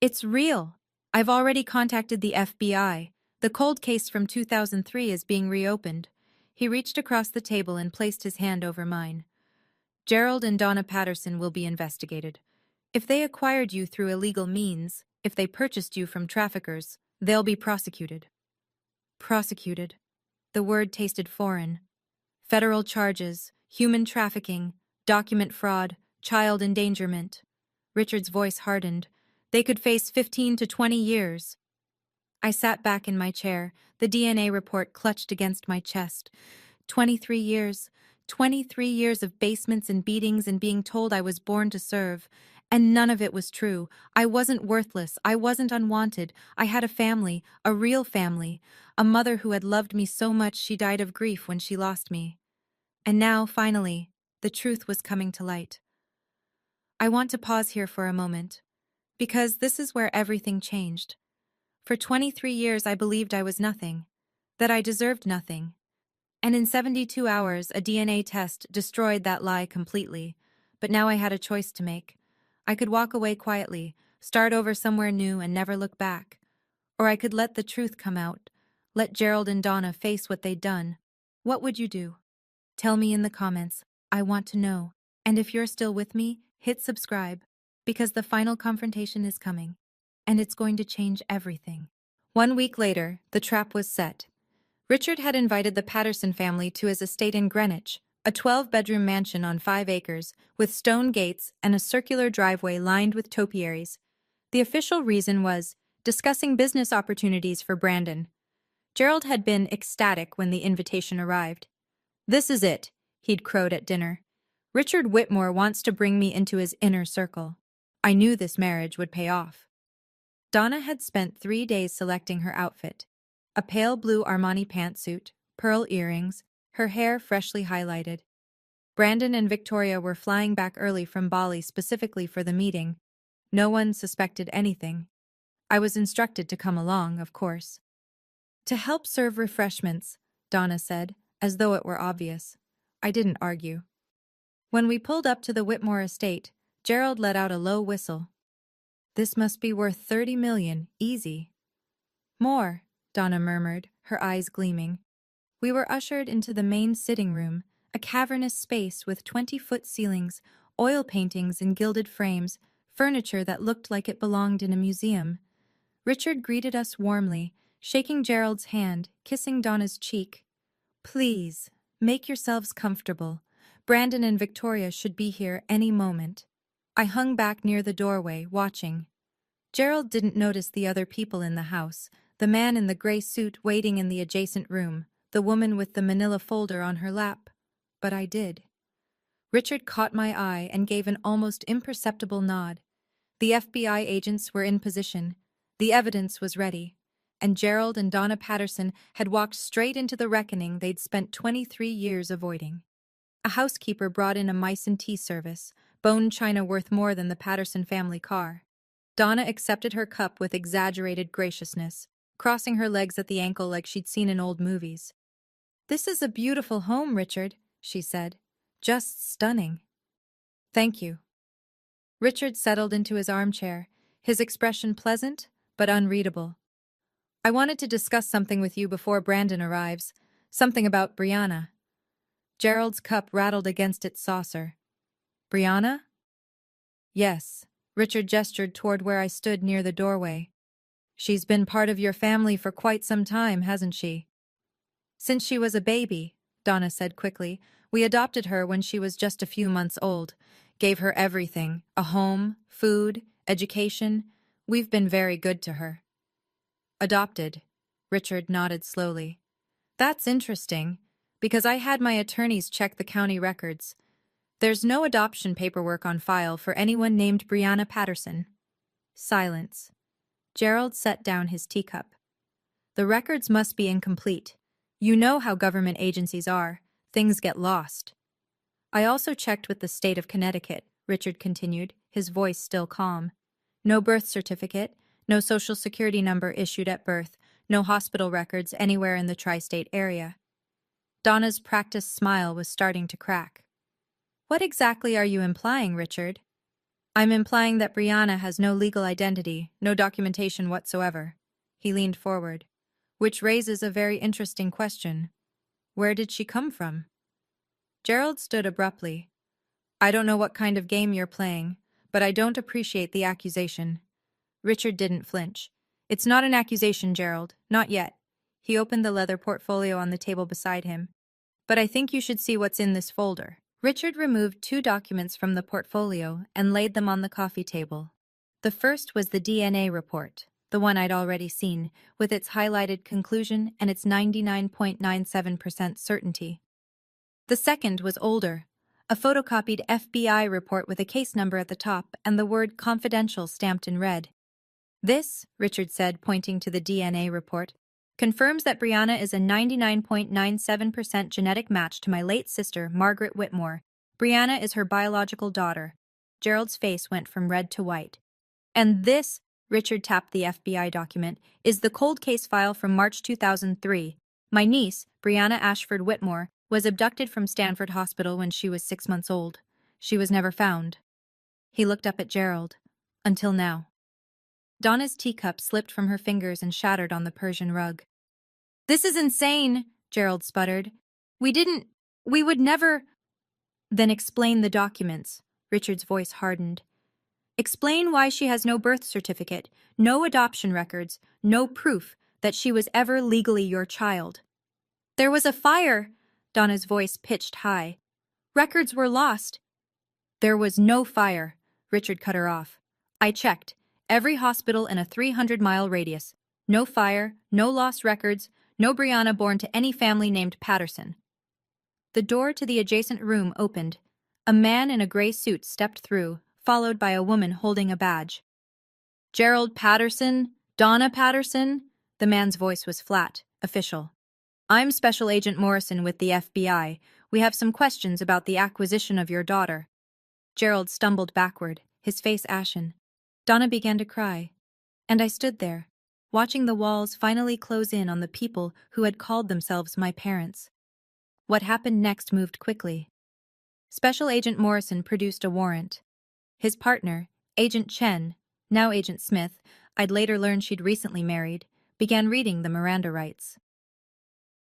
"It's real. I've already contacted the FBI. The cold case from 2003 is being reopened." He reached across the table and placed his hand over mine. "Gerald and Donna Patterson will be investigated. If they acquired you through illegal means, if they purchased you from traffickers, they'll be prosecuted." Prosecuted. The word tasted foreign. Federal charges, human trafficking, document fraud, child endangerment. Richard's voice hardened. "They could face 15 to 20 years. I sat back in my chair, the DNA report clutched against my chest. 23 years. 23 years of basements and beatings and being told I was born to serve. And none of it was true. I wasn't worthless. I wasn't unwanted. I had a family, a real family. A mother who had loved me so much she died of grief when she lost me. And now, finally, the truth was coming to light. I want to pause here for a moment, because this is where everything changed. For 23 years I believed I was nothing, that I deserved nothing. And in 72 hours, a DNA test destroyed that lie completely. But now I had a choice to make. I could walk away quietly, start over somewhere new and never look back. Or I could let the truth come out, let Gerald and Donna face what they'd done. What would you do? Tell me in the comments. I want to know. And if you're still with me, hit subscribe, because the final confrontation is coming, and it's going to change everything. 1 week later, the trap was set. Richard had invited the Patterson family to his estate in Greenwich, a 12-bedroom mansion on 5 acres, with stone gates and a circular driveway lined with topiaries. The official reason was discussing business opportunities for Brandon. Gerald had been ecstatic when the invitation arrived. "This is it," he'd crowed at dinner. "Richard Whitmore wants to bring me into his inner circle." I knew this marriage would pay off. Donna had spent 3 days selecting her outfit. A pale blue Armani pantsuit, pearl earrings, her hair freshly highlighted. Brandon and Victoria were flying back early from Bali specifically for the meeting. No one suspected anything. I was instructed to come along, of course. "To help serve refreshments," Donna said, as though it were obvious. I didn't argue. When we pulled up to the Whitmore estate, Gerald let out a low whistle. "This must be worth 30 million, easy." "More," Donna murmured, her eyes gleaming. We were ushered into the main sitting room, a cavernous space with 20-foot ceilings, oil paintings in gilded frames, furniture that looked like it belonged in a museum. Richard greeted us warmly, shaking Gerald's hand, kissing Donna's cheek. "Please, make yourselves comfortable. Brandon and Victoria should be here any moment." I hung back near the doorway, watching. Gerald didn't notice the other people in the house, the man in the gray suit waiting in the adjacent room, the woman with the manila folder on her lap. But I did. Richard caught my eye and gave an almost imperceptible nod. The FBI agents were in position. The evidence was ready. And Gerald and Donna Patterson had walked straight into the reckoning they'd spent 23 years avoiding. A housekeeper brought in a mice and tea service, bone china worth more than the Patterson family car. Donna accepted her cup with exaggerated graciousness, crossing her legs at the ankle like she'd seen in old movies. "This is a beautiful home, Richard," she said. "Just stunning." "Thank you." Richard settled into his armchair, his expression pleasant but unreadable. "I wanted to discuss something with you before Brandon arrives. Something about Brianna." Gerald's cup rattled against its saucer. "Brianna?" "Yes." Richard gestured toward where I stood near the doorway. "She's been part of your family for quite some time, hasn't she?" "Since she was a baby," Donna said quickly. "We adopted her when she was just a few months old. Gave her everything, a home, food, education. We've been very good to her." "Adopted?" Richard nodded slowly. "That's interesting, because I had my attorneys check the county records. There's no adoption paperwork on file for anyone named Brianna Patterson." Silence. Gerald set down his teacup. "The records must be incomplete. You know how government agencies are. Things get lost." "I also checked with the state of Connecticut," Richard continued, his voice still calm. "No birth certificate, no social security number issued at birth, no hospital records anywhere in the tri-state area." Donna's practiced smile was starting to crack. "What exactly are you implying, Richard?" "I'm implying that Brianna has no legal identity, no documentation whatsoever." He leaned forward. "Which raises a very interesting question. Where did she come from?" Gerald stood abruptly. "I don't know what kind of game you're playing, but I don't appreciate the accusation." Richard didn't flinch. "It's not an accusation, Gerald. Not yet." He opened the leather portfolio on the table beside him. "But I think you should see what's in this folder." Richard removed 2 documents from the portfolio and laid them on the coffee table. The first was the DNA report, the one I'd already seen, with its highlighted conclusion and its 99.97% certainty. The second was older, a photocopied FBI report with a case number at the top and the word confidential stamped in red. "This," Richard said, pointing to the DNA report, "confirms that Brianna is a 99.97% genetic match to my late sister, Margaret Whitmore. Brianna is her biological daughter." Gerald's face went from red to white. "And this," Richard tapped the FBI document, "is the cold case file from March 2003. My niece, Brianna Ashford Whitmore, was abducted from Stanford Hospital when she was 6 months old. She was never found." He looked up at Gerald. "Until now." Donna's teacup slipped from her fingers and shattered on the Persian rug. "This is insane," Gerald sputtered. We would never—" "Then explain the documents." Richard's voice hardened. "Explain why she has no birth certificate, no adoption records, no proof that she was ever legally your child." "There was a fire," Donna's voice pitched high. "Records were lost." "There was no fire," Richard cut her off. "I checked. Every hospital in a 300-mile radius. No fire, no lost records, no Brianna born to any family named Patterson." The door to the adjacent room opened. A man in a gray suit stepped through, followed by a woman holding a badge. "Gerald Patterson? Donna Patterson?" The man's voice was flat, official. "I'm Special Agent Morrison with the FBI. We have some questions about the acquisition of your daughter." Gerald stumbled backward, his face ashen. Donna began to cry, and I stood there, watching the walls finally close in on the people who had called themselves my parents. What happened next moved quickly. Special Agent Morrison produced a warrant. His partner, Agent Chen, now Agent Smith, I'd later learned she'd recently married, began reading the Miranda rights.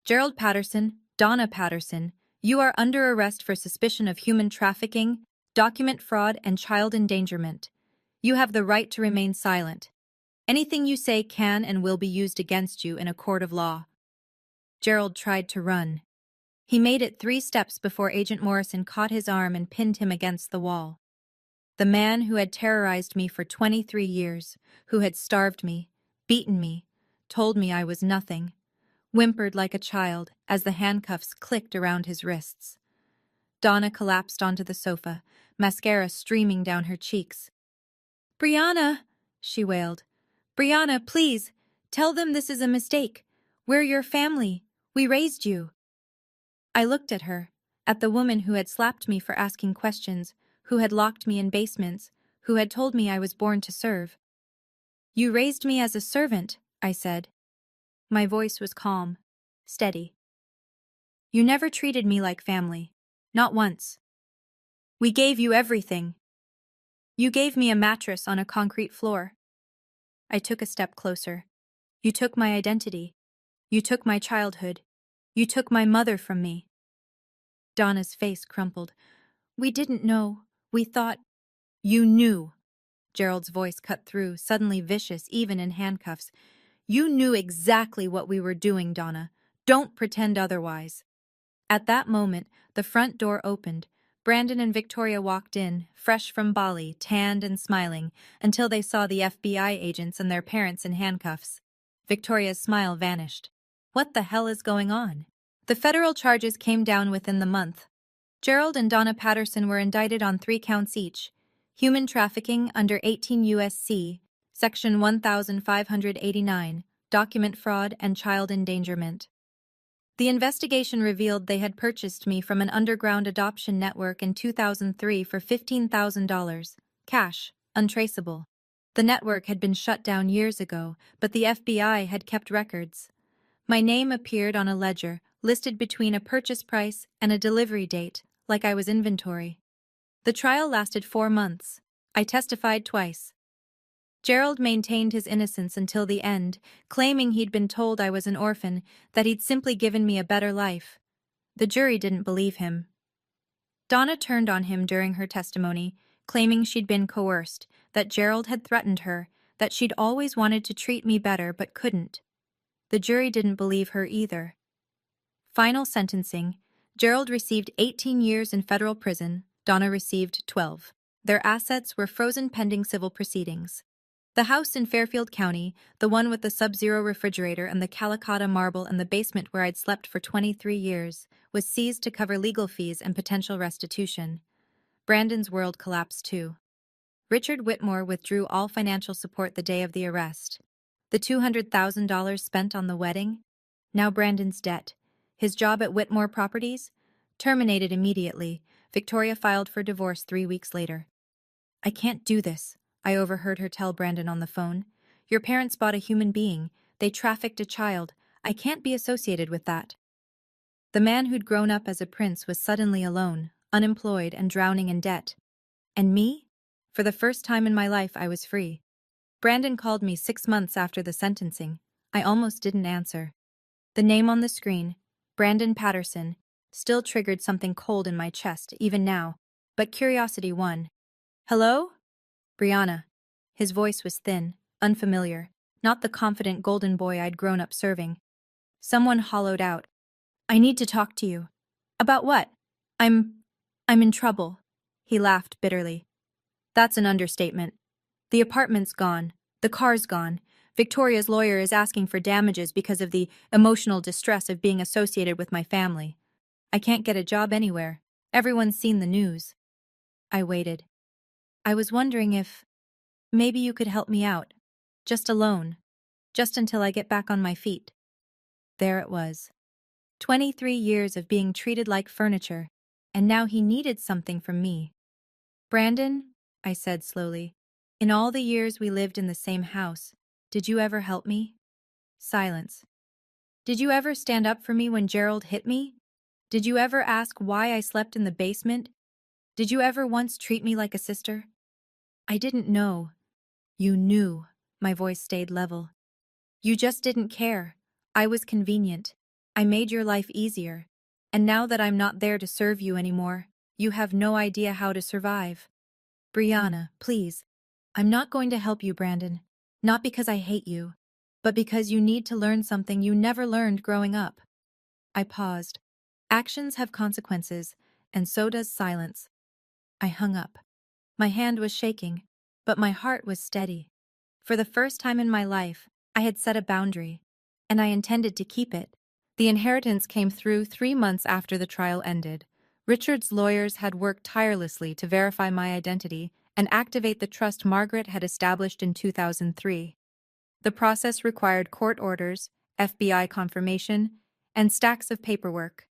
"Gerald Patterson, Donna Patterson, you are under arrest for suspicion of human trafficking, document fraud, and child endangerment. You have the right to remain silent. Anything you say can and will be used against you in a court of law." Gerald tried to run. He made it 3 steps before Agent Morrison caught his arm and pinned him against the wall. The man who had terrorized me for 23 years, who had starved me, beaten me, told me I was nothing, whimpered like a child as the handcuffs clicked around his wrists. Donna collapsed onto the sofa, mascara streaming down her cheeks. "Brianna," she wailed. "Brianna, please, tell them this is a mistake. We're your family. We raised you." I looked at her, at the woman who had slapped me for asking questions, who had locked me in basements, who had told me I was born to serve. "You raised me as a servant," I said. My voice was calm, steady. You never treated me like family. Not once. We gave you everything. You gave me a mattress on a concrete floor. I took a step closer. You took my identity. You took my childhood. You took my mother from me. Donna's face crumpled. We didn't know. We thought. You knew. Gerald's voice cut through, suddenly vicious even in handcuffs. You knew exactly what we were doing, Donna. Don't pretend otherwise. At that moment, the front door opened. Brandon and Victoria walked in, fresh from Bali, tanned and smiling, until they saw the FBI agents and their parents in handcuffs. Victoria's smile vanished. What the hell is going on? The federal charges came down within the month. Gerald and Donna Patterson were indicted on 3 counts each: human trafficking under 18 U.S.C., Section 1589, document fraud and child endangerment. The investigation revealed they had purchased me from an underground adoption network in 2003 for $15,000, cash, untraceable. The network had been shut down years ago, but the FBI had kept records. My name appeared on a ledger, listed between a purchase price and a delivery date, like I was inventory. The trial lasted 4 months. I testified twice. Gerald maintained his innocence until the end, claiming he'd been told I was an orphan, that he'd simply given me a better life. The jury didn't believe him. Donna turned on him during her testimony, claiming she'd been coerced, that Gerald had threatened her, that she'd always wanted to treat me better but couldn't. The jury didn't believe her either. Final sentencing: Gerald received 18 years in federal prison, Donna received 12. Their assets were frozen pending civil proceedings. The house in Fairfield County, the one with the Sub-Zero refrigerator and the Calicotta marble and the basement where I'd slept for 23 years, was seized to cover legal fees and potential restitution. Brandon's world collapsed too. Richard Whitmore withdrew all financial support the day of the arrest. The $200,000 spent on the wedding? Now Brandon's debt. His job at Whitmore Properties? Terminated immediately. Victoria filed for divorce 3 weeks later. I can't do this, I overheard her tell Brandon on the phone. Your parents bought a human being. They trafficked a child. I can't be associated with that. The man who'd grown up as a prince was suddenly alone, unemployed and drowning in debt. And me? For the first time in my life, I was free. Brandon called me 6 months after the sentencing. I almost didn't answer. The name on the screen, Brandon Patterson, still triggered something cold in my chest, even now. But curiosity won. Hello? Brianna. His voice was thin, unfamiliar, not the confident golden boy I'd grown up serving. Someone hollowed out. I need to talk to you. About what? I'm in trouble. He laughed bitterly. That's an understatement. The apartment's gone. The car's gone. Victoria's lawyer is asking for damages because of the emotional distress of being associated with my family. I can't get a job anywhere. Everyone's seen the news. I waited. I was wondering if maybe you could help me out. Just a loan. Just until I get back on my feet. There it was. 23 years of being treated like furniture, and now he needed something from me. Brandon, I said slowly, in all the years we lived in the same house, did you ever help me? Silence. Did you ever stand up for me when Gerald hit me? Did you ever ask why I slept in the basement? Did you ever once treat me like a sister? I didn't know. You knew. My voice stayed level. You just didn't care. I was convenient. I made your life easier. And now that I'm not there to serve you anymore, you have no idea how to survive. Brianna, please. I'm not going to help you, Brandon. Not because I hate you, but because you need to learn something you never learned growing up. I paused. Actions have consequences, and so does silence. I hung up. My hand was shaking, but my heart was steady. For the first time in my life, I had set a boundary, and I intended to keep it. The inheritance came through 3 months after the trial ended. Richard's lawyers had worked tirelessly to verify my identity and activate the trust Margaret had established in 2003. The process required court orders, FBI confirmation, and stacks of paperwork.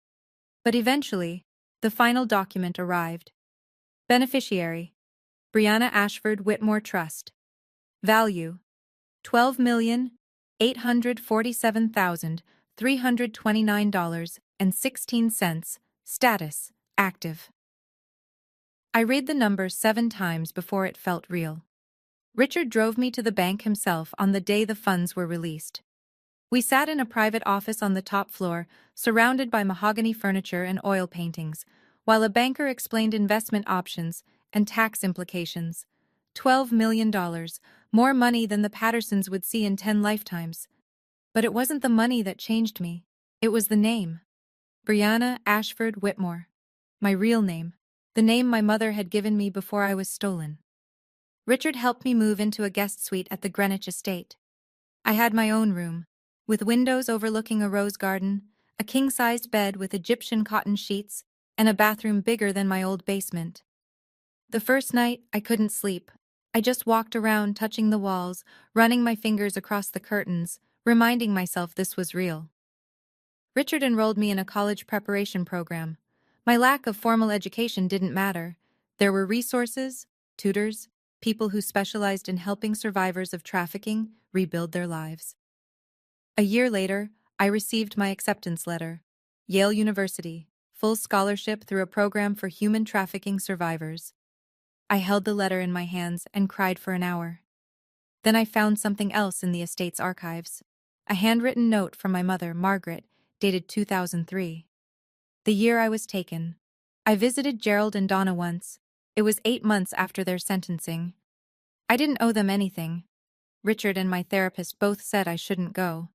But eventually, the final document arrived. Beneficiary: Brianna Ashford Whitmore Trust. Value: $12,847,329 $1.16. Status: active. I read the number 7 times before it felt real. Richard drove me to the bank himself on the day the funds were released. We sat in a private office on the top floor, surrounded by mahogany furniture and oil paintings, while a banker explained investment options and tax implications. $12 million, more money than the Pattersons would see in 10 lifetimes. But it wasn't the money that changed me. It was the name. Brianna Ashford Whitmore. My real name. The name my mother had given me before I was stolen. Richard helped me move into a guest suite at the Greenwich estate. I had my own room, with windows overlooking a rose garden, a king-sized bed with Egyptian cotton sheets, and a bathroom bigger than my old basement. The first night, I couldn't sleep. I just walked around touching the walls, running my fingers across the curtains, reminding myself this was real. Richard enrolled me in a college preparation program. My lack of formal education didn't matter. There were resources, tutors, people who specialized in helping survivors of trafficking rebuild their lives. A year later, I received my acceptance letter. Yale University, full scholarship through a program for human trafficking survivors. I held the letter in my hands and cried for an hour. Then I found something else in the estate's archives. A handwritten note from my mother, Margaret, dated 2003. The year I was taken. I visited Gerald and Donna once. It was 8 months after their sentencing. I didn't owe them anything. Richard and my therapist both said I shouldn't go.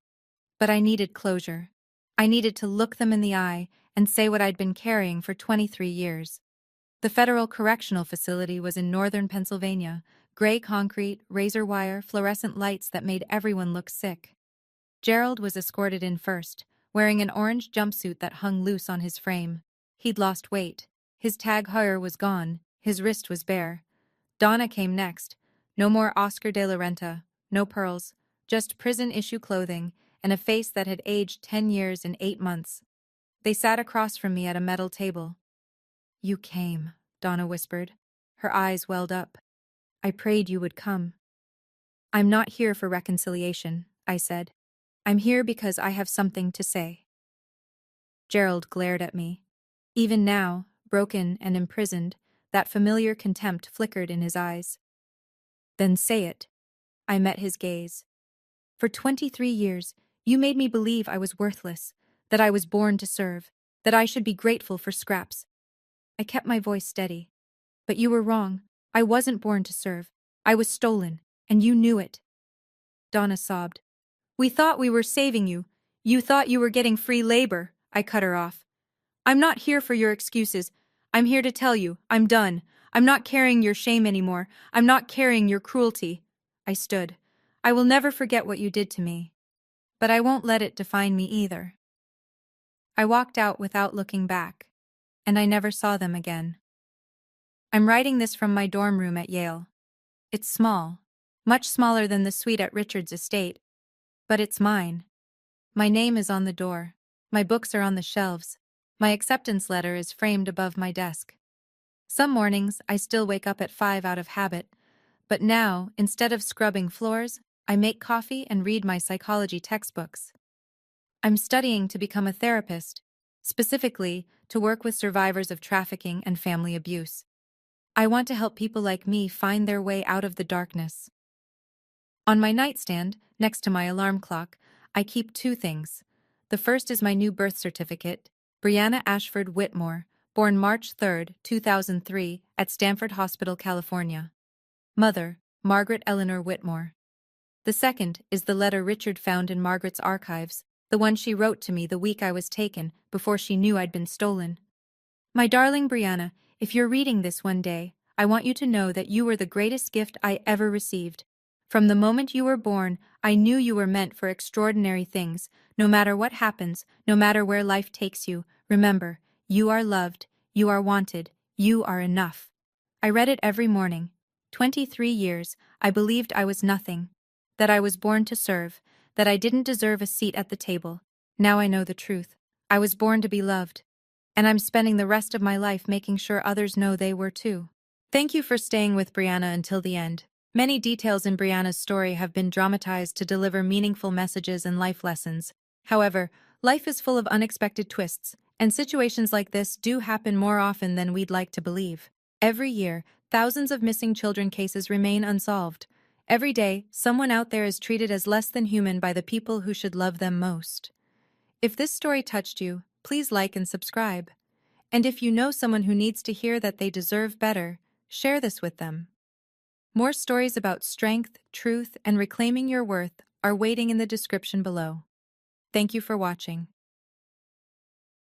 But I needed closure. I needed to look them in the eye and say what I'd been carrying for 23 years. The Federal Correctional Facility was in northern Pennsylvania, gray concrete, razor wire, fluorescent lights that made everyone look sick. Gerald was escorted in first, wearing an orange jumpsuit that hung loose on his frame. He'd lost weight. His tag heuer was gone. His wrist was bare. Donna came next. No more Oscar de la Renta, no pearls, just prison-issue clothing and a face that had aged 10 years in 8 months. They sat across from me at a metal table. "You came," Donna whispered. Her eyes welled up. "I prayed you would come." "I'm not here for reconciliation," I said. "I'm here because I have something to say." Gerald glared at me. Even now, broken and imprisoned, that familiar contempt flickered in his eyes. "Then say it." I met his gaze. "For 23 years, you made me believe I was worthless, that I was born to serve, that I should be grateful for scraps." I kept my voice steady. "But you were wrong. I wasn't born to serve. I was stolen, and you knew it." Donna sobbed. "We thought we were saving you. You thought you were getting free labor," I cut her off. "I'm not here for your excuses. I'm here to tell you, I'm done. I'm not carrying your shame anymore. I'm not carrying your cruelty." I stood. "I will never forget what you did to me. But I won't let it define me either." I walked out without looking back, and I never saw them again. I'm writing this from my dorm room at Yale. It's small, much smaller than the suite at Richard's estate, but it's mine. My name is on the door. My books are on the shelves. My acceptance letter is framed above my desk. Some mornings, I still wake up at 5 out of habit, but now, instead of scrubbing floors, I make coffee and read my psychology textbooks. I'm studying to become a therapist, specifically to work with survivors of trafficking and family abuse. I want to help people like me find their way out of the darkness. On my nightstand, next to my alarm clock, I keep 2 things. The first is my new birth certificate, Brianna Ashford Whitmore, born March 3, 2003, at Stanford Hospital, California. Mother, Margaret Eleanor Whitmore. The second is the letter Richard found in Margaret's archives, the one she wrote to me the week I was taken, before she knew I'd been stolen. "My darling Brianna, if you're reading this one day, I want you to know that you were the greatest gift I ever received. From the moment you were born, I knew you were meant for extraordinary things. No matter what happens, no matter where life takes you, remember, you are loved, you are wanted, you are enough." I read it every morning. 23 years, I believed I was nothing, that I was born to serve, that I didn't deserve a seat at the table. Now I know the truth. I was born to be loved. And I'm spending the rest of my life making sure others know they were too. Thank you for staying with Brianna until the end. Many details in Brianna's story have been dramatized to deliver meaningful messages and life lessons. However, Life is full of unexpected twists, and situations like this do happen more often than we'd like to believe. Every year, thousands of missing children cases remain unsolved. Every day, someone out there is treated as less than human by the people who should love them most. If this story touched you, please like and subscribe. And if you know someone who needs to hear that they deserve better, share this with them. More stories about strength, truth, and reclaiming your worth are waiting in the description below. Thank you for watching.